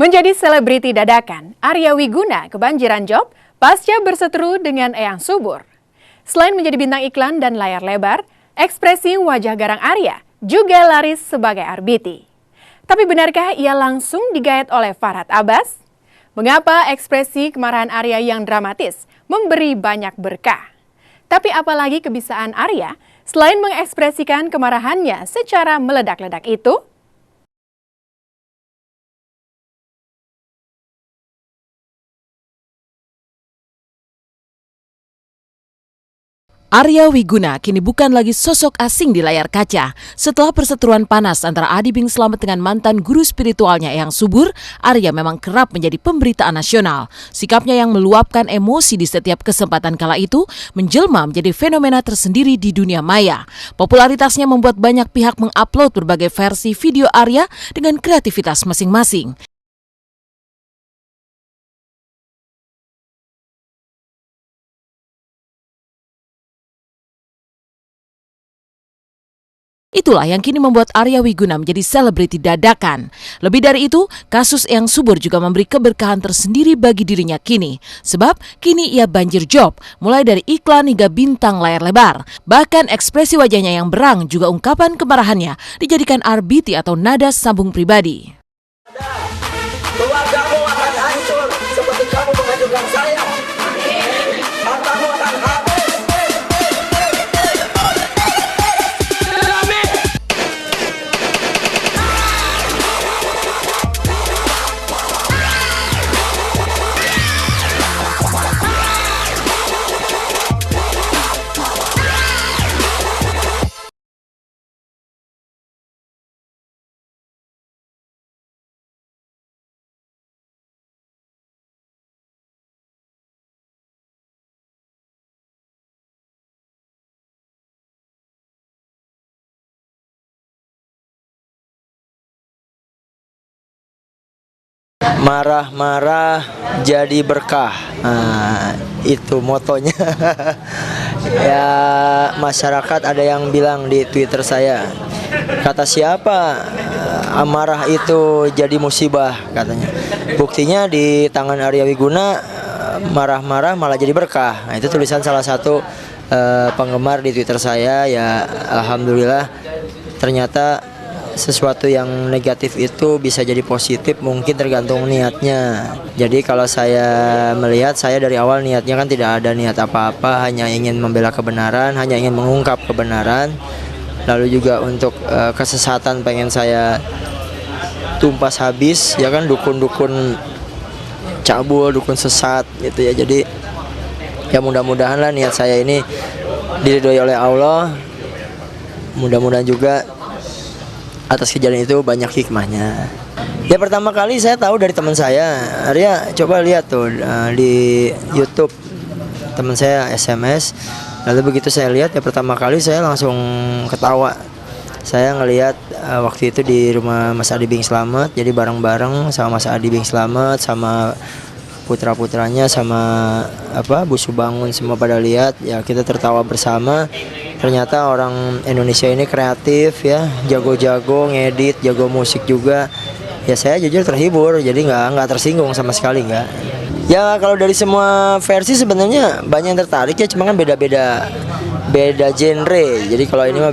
Menjadi selebriti dadakan, Arya Wiguna kebanjiran job pasca berseteru dengan Eyang Subur. Selain menjadi bintang iklan dan layar lebar, ekspresi wajah garang Arya juga laris sebagai RBT. Tapi benarkah ia langsung digayat oleh Farhad Abbas? Mengapa ekspresi kemarahan Arya yang dramatis memberi banyak berkah? Tapi apalagi kebiasaan Arya selain mengekspresikan kemarahannya secara meledak-ledak itu? Arya Wiguna kini bukan lagi sosok asing di layar kaca. Setelah perseteruan panas antara Adi Bing Slamet dengan mantan guru spiritualnya Eyang Subur, Arya memang kerap menjadi pemberitaan nasional. Sikapnya yang meluapkan emosi di setiap kesempatan kala itu menjelma menjadi fenomena tersendiri di dunia maya. Popularitasnya membuat banyak pihak mengupload berbagai versi video Arya dengan kreativitas masing-masing. Itulah yang kini membuat Arya Wiguna menjadi selebriti dadakan. Lebih dari itu, kasus Eyang Subur juga memberi keberkahan tersendiri bagi dirinya kini. Sebab kini ia banjir job, mulai dari iklan hingga bintang layar lebar. Bahkan ekspresi wajahnya yang berang juga ungkapan kemarahannya dijadikan RBT atau nada sambung pribadi. Keluargamu akan hancur seperti kamu menghancurkan saya. Hartamu akan habis. Marah-marah jadi berkah. Itu motonya. Ya, masyarakat ada yang bilang di Twitter saya, kata siapa amarah itu jadi musibah katanya. Buktinya di tangan Arya Wiguna, marah-marah malah jadi berkah. Nah, itu tulisan salah satu penggemar di Twitter saya. Ya, alhamdulillah ternyata sesuatu yang negatif itu bisa jadi positif, mungkin tergantung niatnya. Jadi kalau saya melihat, saya dari awal niatnya kan tidak ada niat apa-apa, hanya ingin membela kebenaran, hanya ingin mengungkap kebenaran. Lalu juga untuk kesesatan pengen saya tumpas habis, ya kan, dukun-dukun cabul, dukun sesat gitu ya. Jadi ya mudah-mudahan lah niat saya ini diridhoi oleh Allah. Mudah-mudahan juga atas kejadian itu banyak hikmahnya. Ya, pertama kali saya tahu dari teman saya. Arya, coba lihat tuh di YouTube, teman saya SMS. Lalu begitu saya lihat, ya pertama kali saya langsung ketawa. Saya ngelihat waktu itu di rumah Mas Adi Bing Slamet. Jadi bareng-bareng sama Mas Adi Bing Slamet, sama putra-putranya, sama Bu Subangun, semua pada lihat. Ya, kita tertawa bersama. Ternyata orang Indonesia ini kreatif ya, jago-jago ngedit, jago musik juga. Ya, saya jujur terhibur, jadi nggak tersinggung sama sekali, nggak. Ya, kalau dari semua versi sebenarnya banyak yang tertarik ya, cuma kan beda genre. Jadi kalau ini mah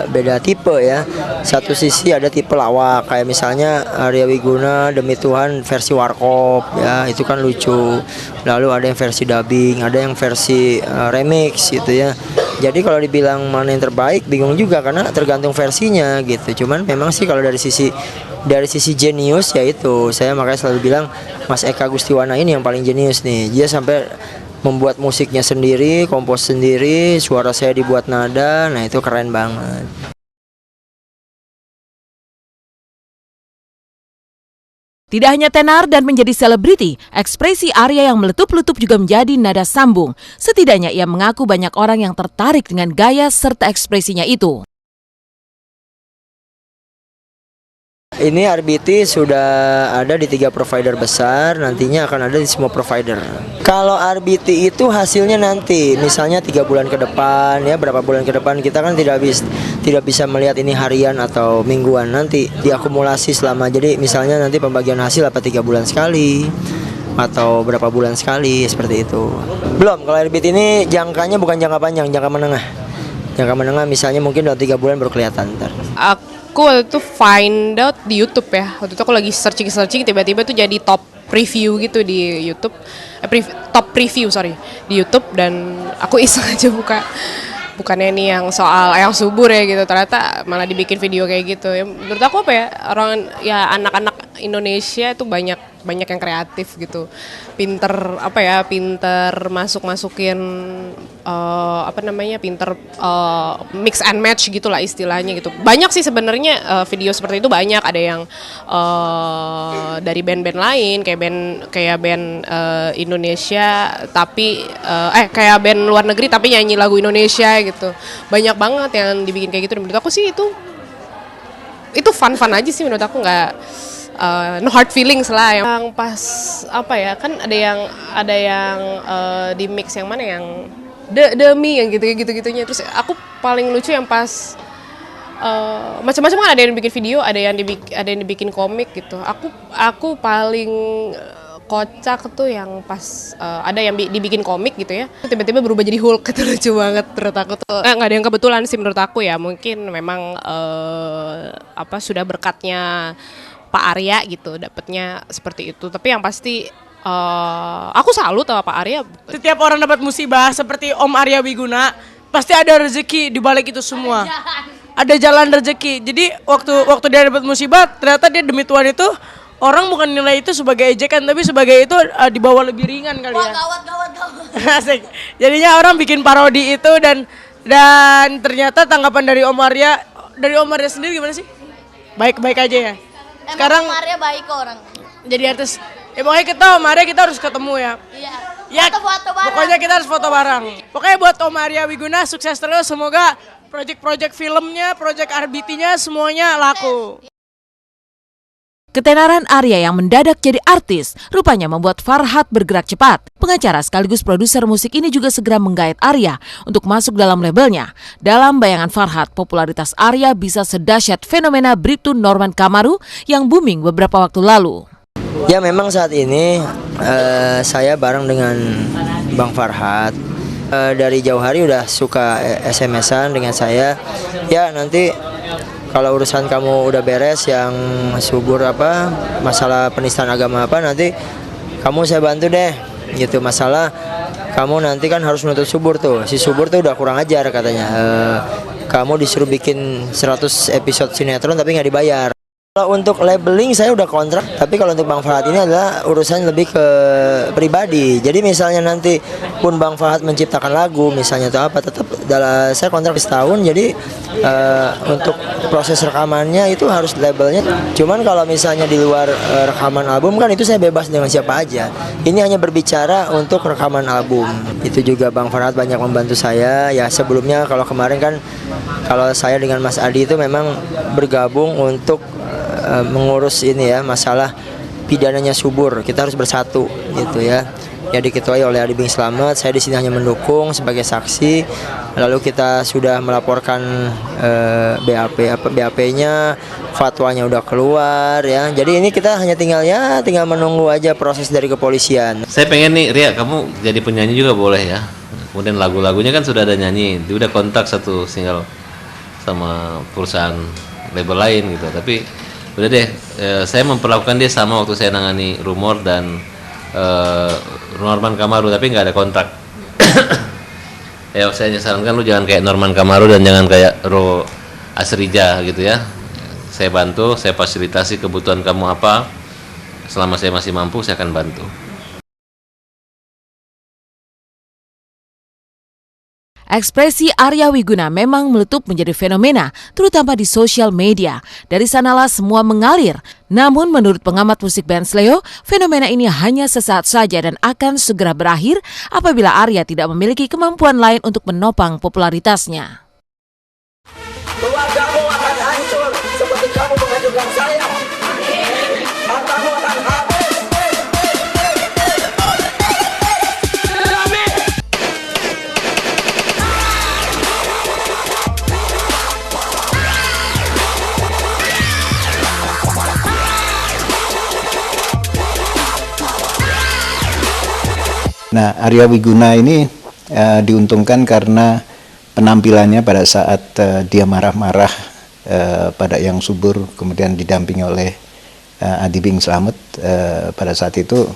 beda tipe ya. Satu sisi ada tipe lawak, kayak misalnya Arya Wiguna Demi Tuhan versi warkop ya, itu kan lucu. Lalu ada yang versi dubbing, ada yang versi remix gitu ya. Jadi kalau dibilang mana yang terbaik bingung juga, karena tergantung versinya gitu. Cuman memang sih kalau dari sisi jenius ya itu, saya makanya selalu bilang Mas Eka Gustiwana ini yang paling jenius nih. Dia sampai membuat musiknya sendiri, kompos sendiri, suara saya dibuat nada. Nah, itu keren banget. Tidak hanya tenar dan menjadi selebriti, ekspresi Arya yang meletup-letup juga menjadi nada sambung. Setidaknya ia mengaku banyak orang yang tertarik dengan gaya serta ekspresinya itu. ini RBT sudah ada di 3 provider besar, nantinya akan ada di semua provider. Kalau RBT itu hasilnya nanti, misalnya 3 bulan ke depan, ya berapa bulan ke depan kita kan tidak bisa melihat ini harian atau mingguan, nanti diakumulasi selama. Jadi misalnya nanti pembagian hasil apa 3 bulan sekali atau berapa bulan sekali, seperti itu. Belum, kalau RBT ini jangkanya bukan jangka panjang, jangka menengah. Jangka menengah misalnya mungkin dalam 3 bulan baru kelihatan ntar. Aku waktu itu find out di YouTube ya. Waktu itu aku lagi searching tiba-tiba tuh jadi top review gitu di YouTube. Top preview di YouTube, dan aku iseng aja buka. Bukannya ini yang soal yang subur ya gitu, ternyata malah dibikin video kayak gitu. Ya, menurut aku apa ya, anak-anak Indonesia itu banyak yang kreatif gitu, pinter masukin pinter mix and match gitulah istilahnya gitu. Banyak sih sebenarnya video seperti itu, banyak. Ada yang dari band-band lain, kayak band Indonesia tapi kayak band luar negeri tapi nyanyi lagu Indonesia gitu. Banyak banget yang dibikin kayak gitu. Menurut aku sih itu fun aja sih, menurut aku nggak no hard feelings lah. Yang pas kan ada yang di mix yang mana yang demi yang gitu-gitunya. Terus aku paling lucu yang pas macam-macam kan, ada yang bikin video, ada yang dibikin komik gitu. Aku paling kocak tuh yang pas ada yang dibikin komik gitu ya, tiba-tiba berubah jadi Hulk. Itu lucu banget menurut aku tuh. Nggak ada yang kebetulan sih menurut aku ya, mungkin memang sudah berkatnya Pak Arya gitu, dapatnya seperti itu. Tapi yang pasti aku salut sama Pak Arya. Setiap orang dapat musibah seperti Om Arya Wiguna, pasti ada rezeki di balik itu semua. Ada jalan rezeki. Jadi waktu dia dapat musibah, ternyata dia demi Tuhan itu, orang bukan nilai itu sebagai ejekan, tapi sebagai itu dibawa lebih ringan kali ya. Gawat. Asik. Jadinya orang bikin parodi itu, dan ternyata tanggapan dari Om Arya sendiri gimana sih? Baik-baik aja ya. Sekarang Om Arya baik orang. Jadi artis. Pokoknya Om Arya kita harus ketemu ya. Iya. Ya, Foto-foto bareng. pokoknya kita harus foto bareng. Pokoknya buat Om Arya Wiguna sukses terus, semoga project filmnya, project RBT-nya semuanya laku. Ketenaran Arya yang mendadak jadi artis rupanya membuat Farhad bergerak cepat. Pengacara sekaligus produser musik ini juga segera menggait Arya untuk masuk dalam labelnya. Dalam bayangan Farhad, popularitas Arya bisa sedahsyat fenomena Bribtu Norman Kamaru yang booming beberapa waktu lalu. Ya memang saat ini saya bareng dengan Bang Farhad. Dari jauh hari udah suka SMS-an dengan saya. Ya nanti kalau urusan kamu udah beres yang subur masalah penistaan agama nanti kamu saya bantu deh gitu. Masalah kamu nanti kan harus menuntut subur tuh, si subur tuh udah kurang ajar katanya. Kamu disuruh bikin 100 episode sinetron tapi nggak dibayar. Kalau untuk labeling saya udah kontrak, tapi kalau untuk Bang Farhad ini adalah urusan lebih ke pribadi. Jadi misalnya nanti pun Bang Farhad menciptakan lagu misalnya atau apa, tetap saya kontrak setahun. Jadi untuk proses rekamannya itu harus labelnya. Cuman kalau misalnya di luar rekaman album kan itu saya bebas dengan siapa aja. Ini hanya berbicara untuk rekaman album. Itu juga Bang Farhad banyak membantu saya. Ya sebelumnya kalau kemarin kan kalau saya dengan Mas Adi itu memang bergabung untuk mengurus ini ya, masalah pidananya subur. Kita harus bersatu gitu ya. Ya diketuai oleh Adi Bing Slamet. Saya di sini hanya mendukung sebagai saksi. Lalu kita sudah melaporkan BAP-nya, fatwanya udah keluar ya. Jadi ini kita hanya tinggal menunggu aja proses dari kepolisian. Saya pengen nih, Ria, kamu jadi penyanyi juga boleh ya. Kemudian lagu-lagunya kan sudah ada nyanyi, dia udah kontak satu single sama perusahaan label lain gitu. Tapi udah deh, saya memperlakukan dia sama waktu saya nangani Rumor dan Norman Kamaru, tapi nggak ada kontrak. Ya saya sarankan lu jangan kayak Norman Kamaru dan jangan kayak Ro Asrija gitu ya. Saya bantu, saya fasilitasi kebutuhan kamu apa. Selama saya masih mampu, saya akan bantu. Ekspresi Arya Wiguna memang meletup menjadi fenomena, terutama di sosial media. Dari sanalah semua mengalir. Namun menurut pengamat musik band Sleo, fenomena ini hanya sesaat saja dan akan segera berakhir apabila Arya tidak memiliki kemampuan lain untuk menopang popularitasnya. Keluargamu akan hancur seperti kamu menghancurkan saya. Nah, Arya Wiguna ini diuntungkan karena penampilannya pada saat dia marah-marah pada Eyang Subur, kemudian didampingi oleh Adi Bing Slamet. Pada saat itu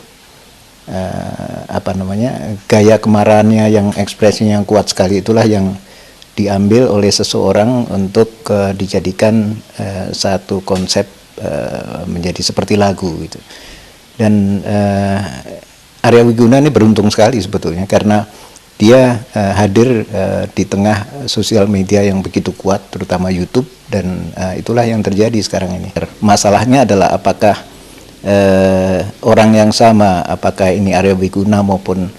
gaya kemarahannya yang ekspresinya yang kuat sekali, itulah yang diambil oleh seseorang untuk dijadikan satu konsep menjadi seperti lagu gitu. Dan Arya Wiguna ini beruntung sekali sebetulnya karena dia hadir di tengah sosial media yang begitu kuat, terutama YouTube, dan itulah yang terjadi sekarang ini. Masalahnya adalah apakah orang yang sama, apakah ini Arya Wiguna maupun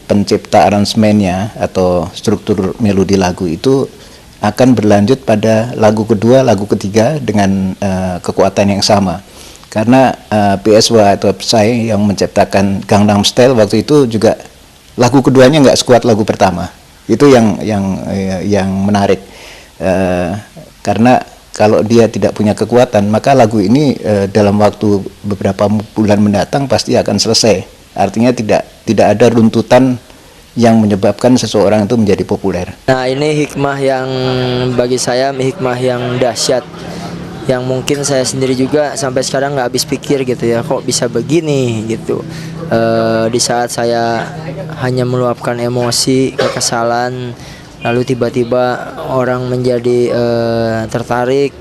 pencipta aransemennya atau struktur melodi lagu itu akan berlanjut pada lagu kedua, lagu ketiga dengan kekuatan yang sama. Karena PSY atau Psy yang menciptakan Gangnam Style waktu itu juga lagu keduanya nggak sekuat lagu pertama. Itu yang menarik. Karena kalau dia tidak punya kekuatan, maka lagu ini dalam waktu beberapa bulan mendatang pasti akan selesai. Artinya tidak ada runtutan yang menyebabkan seseorang itu menjadi populer. Nah, ini hikmah yang bagi saya hikmah yang dahsyat, yang mungkin saya sendiri juga sampai sekarang nggak habis pikir gitu ya, kok bisa begini gitu. Di saat saya hanya meluapkan emosi, kekesalan, lalu tiba-tiba orang menjadi tertarik,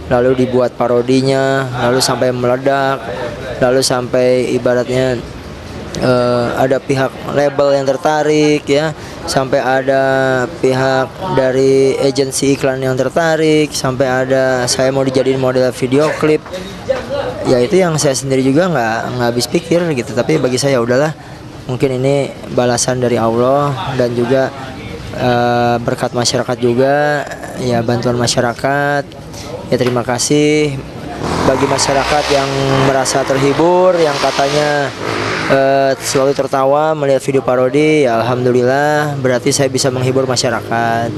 lalu dibuat parodinya, lalu sampai meledak, lalu sampai ibaratnya ada pihak label yang tertarik ya, sampai ada pihak dari agensi iklan yang tertarik, sampai ada saya mau dijadiin model video klip. Ya itu yang saya sendiri juga nggak habis pikir gitu, tapi bagi saya udahlah, mungkin ini balasan dari Allah dan juga berkat masyarakat juga ya, bantuan masyarakat ya. Terima kasih bagi masyarakat yang merasa terhibur, yang katanya selalu tertawa melihat video parodi, ya alhamdulillah, berarti saya bisa menghibur masyarakat.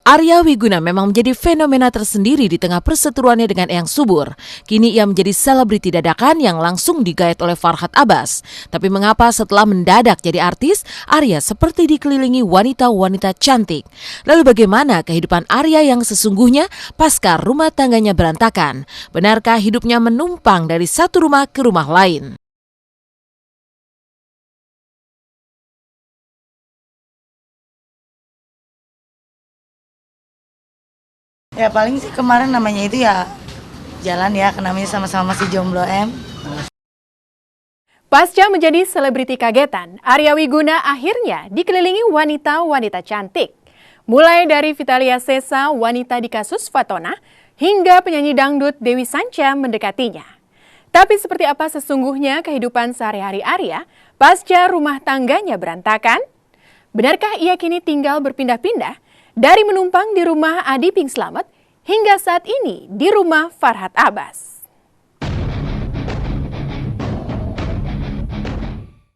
Arya Wiguna memang menjadi fenomena tersendiri di tengah perseteruannya dengan Eyang Subur. Kini ia menjadi selebriti dadakan yang langsung digait oleh Farhad Abbas. Tapi mengapa setelah mendadak jadi artis, Arya seperti dikelilingi wanita-wanita cantik? Lalu bagaimana kehidupan Arya yang sesungguhnya pasca rumah tangganya berantakan? Benarkah hidupnya menumpang dari satu rumah ke rumah lain? Ya paling sih kemarin namanya itu ya jalan ya, namanya sama-sama masih jomblo M. Pasca menjadi selebriti kagetan, Arya Wiguna akhirnya dikelilingi wanita-wanita cantik. Mulai dari Vitalia Sesa, wanita di kasus Fatona, hingga penyanyi dangdut Dewi Sanca mendekatinya. Tapi seperti apa sesungguhnya kehidupan sehari-hari Arya pasca rumah tangganya berantakan? Benarkah ia kini tinggal berpindah-pindah? Dari menumpang di rumah Adi Bing Slamet hingga saat ini di rumah Farhad Abbas.